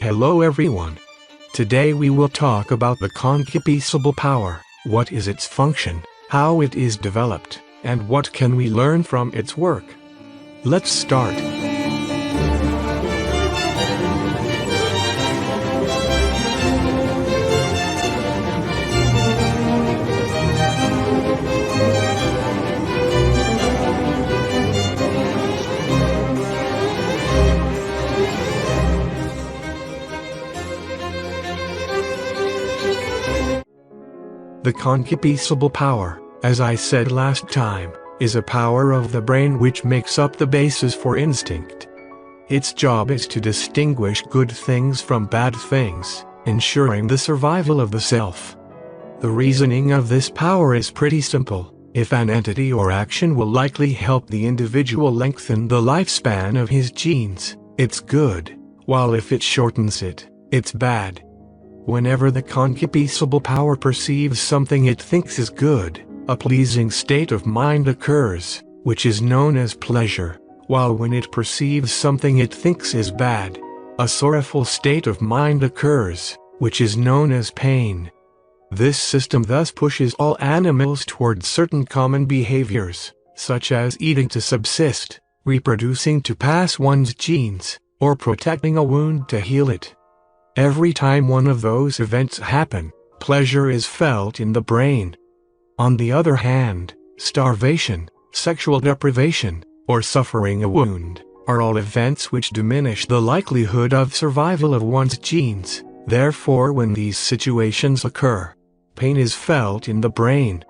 Hello everyone. Today we will talk about the concupiscible power, what is its function, how it is developed, and what can we learn from its work. Let's start. The concupiscible power, as I said last time, is a power of the brain which makes up the basis for instinct. Its job is to distinguish good things from bad things, ensuring the survival of the self. The reasoning of this power is pretty simple. If an entity or action will likely help the individual lengthen the lifespan of his genes, it's good, while if it shortens it, it's bad. Whenever the concupiscible power perceives something it thinks is good, a pleasing state of mind occurs, which is known as pleasure, while when it perceives something it thinks is bad, a sorrowful state of mind occurs, which is known as pain. This system thus pushes all animals towards certain common behaviors, such as eating to subsist, reproducing to pass one's genes, or protecting a wound to heal it. Every time one of those events happen, pleasure is felt in the brain. On the other hand, starvation, sexual deprivation, or suffering a wound, are all events which diminish the likelihood of survival of one's genes. Therefore, when these situations occur, pain is felt in the brain.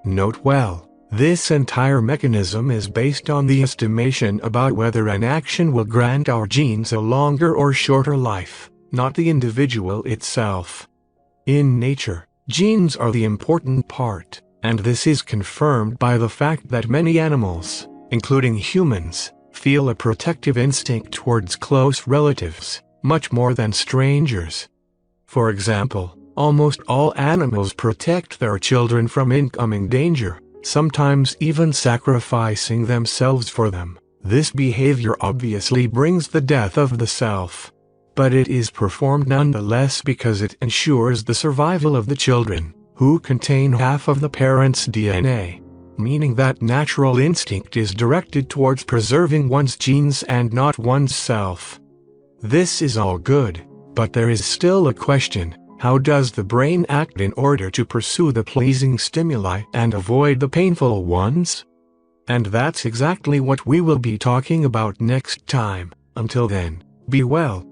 Note well, this entire mechanism is based on the estimation about whether an action will grant our genes a longer or shorter life, not the individual itself. In nature, genes are the important part, and this is confirmed by the fact that many animals, including humans, feel a protective instinct towards close relatives, much more than strangers. For example, almost all animals protect their children from incoming danger, sometimes even sacrificing themselves for them. This behavior obviously brings the death of the self, but it is performed nonetheless because it ensures the survival of the children, who contain half of the parent's DNA, meaning that natural instinct is directed towards preserving one's genes and not one's self. This is all good, but there is still a question: how does the brain act in order to pursue the pleasing stimuli and avoid the painful ones? And that's exactly what we will be talking about next time. Until then, be well.